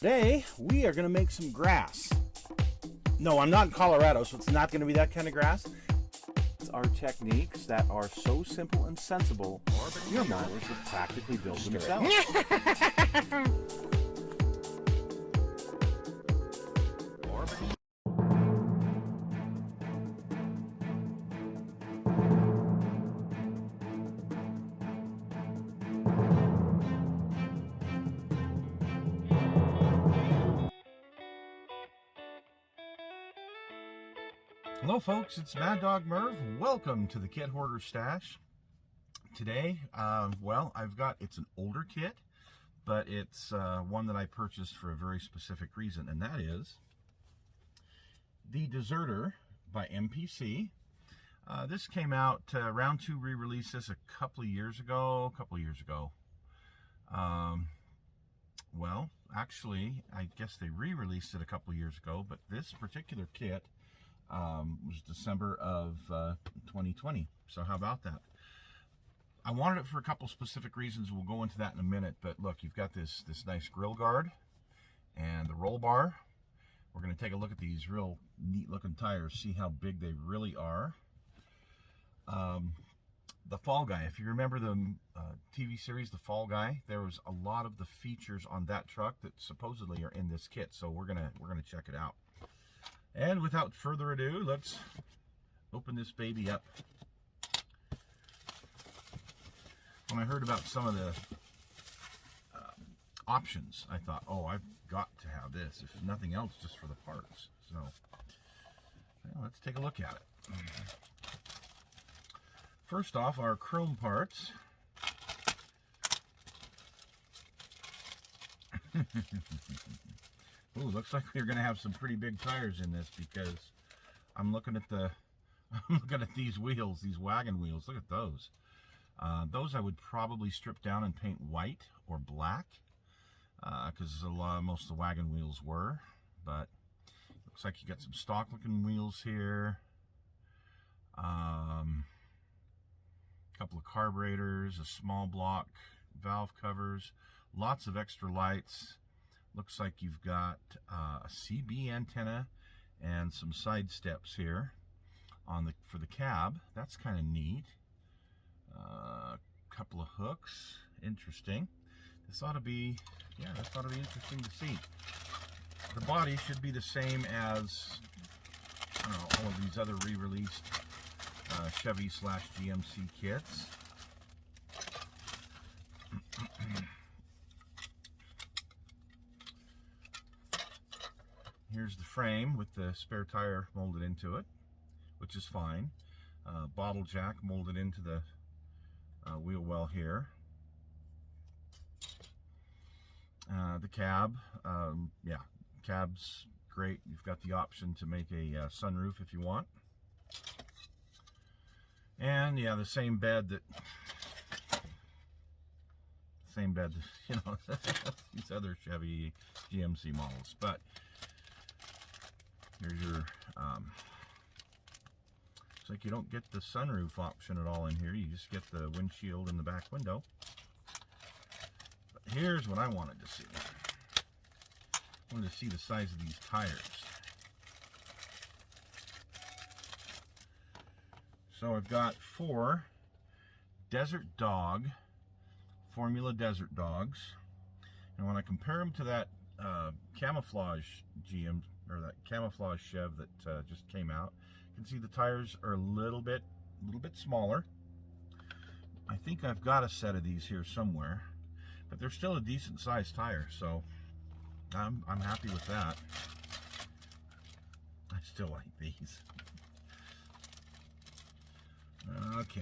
Today, we are going to make some grass. No, I'm not in Colorado, so it's not going to be that kind of grass. It's our techniques that are so simple and sensible, your mowers have practically built themselves. Hello folks, it's Mad Dog Merv. Welcome to the Kit Hoarder Stash. Today, it's an older kit, but it's one that I purchased for a very specific reason, and that is the Deserter by MPC. This came out, round 2 re-released this a couple of years ago. Actually, I guess they re-released it a couple of years ago, but this particular kit was December of 2020. So how about that? I wanted it for a couple specific reasons. We'll go into that in a minute. But look, you've got this nice grill guard and the roll bar. We're going to take a look at these real neat looking tires, see how big they really are. The Fall Guy, if you remember the TV series The Fall Guy, there was a lot of the features on that truck that supposedly are in this kit. So we're gonna check it out. And without further ado, let's open this baby up. When I heard about some of the options, I thought, oh, I've got to have this, if nothing else, just for the parts. So, well, let's take a look at it. First off, our chrome parts. Ooh, looks like we're going to have some pretty big tires in this, because I'm looking at these wheels, these wagon wheels. Look at those. Those I would probably strip down and paint white or black, because most of the wagon wheels were. But looks like you got some stock looking wheels here. Couple of carburetors, a small block, valve covers, lots of extra lights. Looks like you've got a CB antenna and some side steps here for the cab. That's kind of neat. Couple of hooks, interesting. This ought to be interesting to see. The body should be the same as all of these other re-released Chevy/GMC kits. Here's the frame with the spare tire molded into it, which is fine. Bottle jack molded into the wheel well here. The cab, cab's great. You've got the option to make a sunroof if you want. And yeah, the same bed that these other Chevy GMC models. But here's your looks like you don't get the sunroof option at all in here. You just get the windshield and the back window. But here's what I wanted to see. I wanted to see the size of these tires. So I've got 4 Desert Dog Formula Desert Dogs, and when I compare them to that camouflage camouflage Chev that just came out, you can see the tires are a little bit smaller. I think I've got a set of these here somewhere, but they're still a decent sized tire, so I'm happy with that. I still like these. Okay.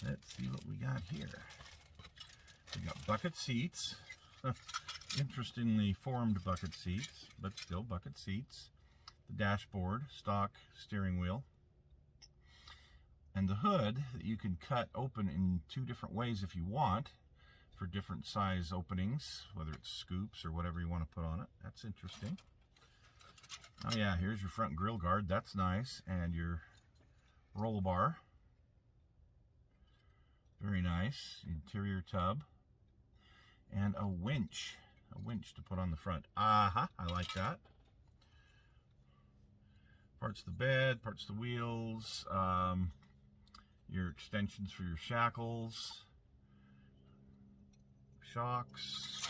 Let's see what we got here. We got bucket seats. Interestingly formed bucket seats, but still bucket seats. The dashboard, stock steering wheel. And the hood that you can cut open in 2 different ways if you want, for different size openings, whether it's scoops or whatever you want to put on it. That's interesting. Oh yeah, here's your front grill guard. That's nice. And your roll bar. Very nice. Interior tub. And a winch. A winch to put on the front. I like that. Parts of the bed, parts of the wheels, your extensions for your shackles, shocks.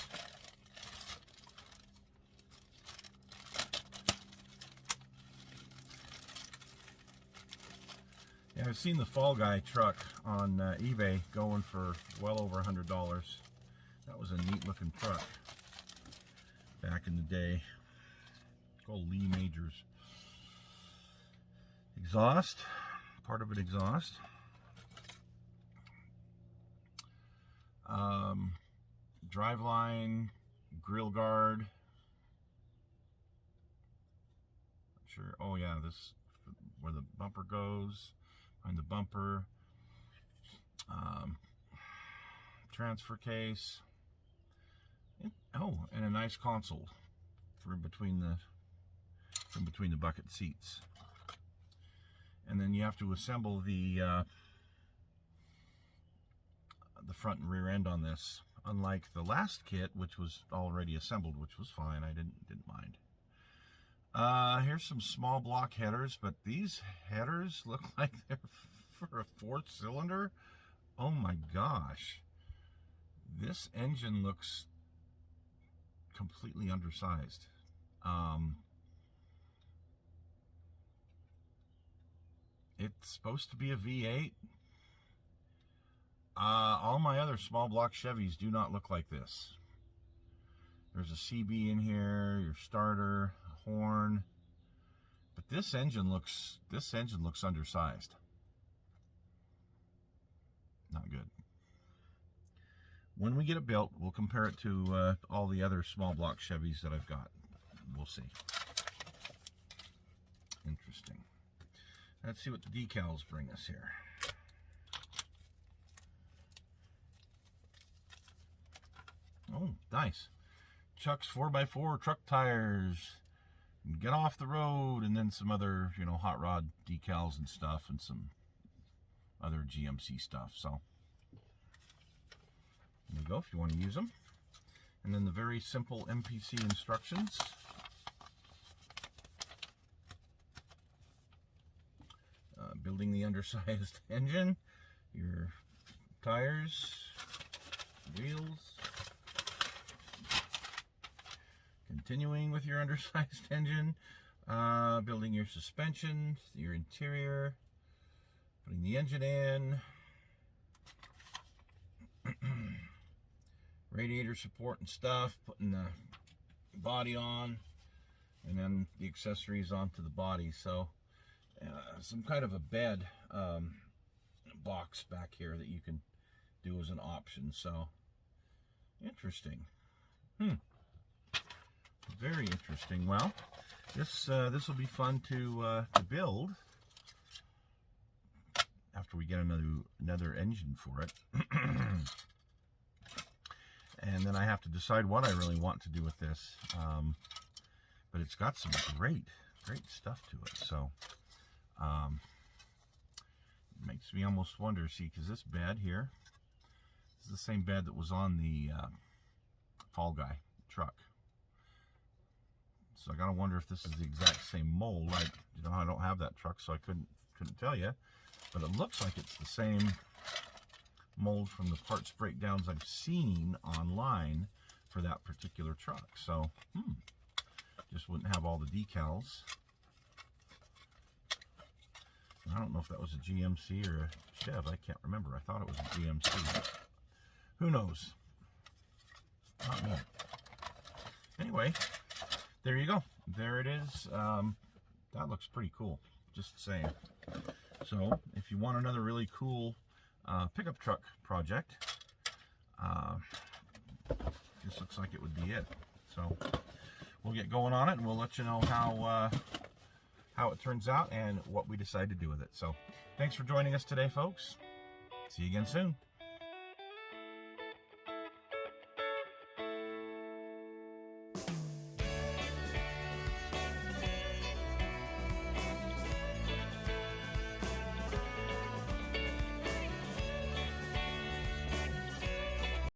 Yeah, I've seen the Fall Guy truck on eBay going for well over $100. That was a neat looking truck back in the day. Called Lee Majors. Exhaust, part of it exhaust. Driveline, grill guard. Not sure. Oh yeah, this where the bumper goes. Behind the bumper. Transfer case. Oh, and a nice console for between the bucket seats. And then you have to assemble the front and rear end on this. Unlike the last kit, which was already assembled, which was fine. I didn't mind. Here's some small block headers, but these headers look like they're for a 4th cylinder. Oh my gosh. This engine looks completely undersized. It's supposed to be a V8. All my other small block Chevys do not look like this. There's a CB in here, your starter, a horn. But this engine looks undersized. Not good. When we get it built, we'll compare it to all the other small block Chevys that I've got. We'll see. Interesting. Let's see what the decals bring us here. Oh, nice. Chuck's 4x4 truck tires. Get off the road, and then some other, hot rod decals and stuff, and some other GMC stuff. So there you go, if you want to use them. And then the very simple MPC instructions. Building the undersized engine, your tires, wheels, continuing with your undersized engine, building your suspension, your interior, putting the engine in, radiator support and stuff, putting the body on, and then the accessories onto the body. So some kind of a bed box back here that you can do as an option. So interesting. Very interesting. Well, this will be fun to build after we get another engine for it. And then I have to decide what I really want to do with this. But it's got some great stuff to it. So it makes me almost wonder, see, because this bed here is the same bed that was on the Fall Guy truck. So I gotta wonder if this is the exact same mold. I don't have that truck, so I couldn't tell you. But it looks like it's the same mold from the parts breakdowns I've seen online for that particular truck. So, just wouldn't have all the decals. I don't know if that was a GMC or a Chev. I can't remember. I thought it was a GMC. Who knows? Not me. Anyway, there you go. There it is. That looks pretty cool. Just saying. So, if you want another really cool pickup truck project, this looks like it would be it. So, we'll get going on it, and we'll let you know how it turns out and what we decide to do with it. So, thanks for joining us today, folks. See you again soon.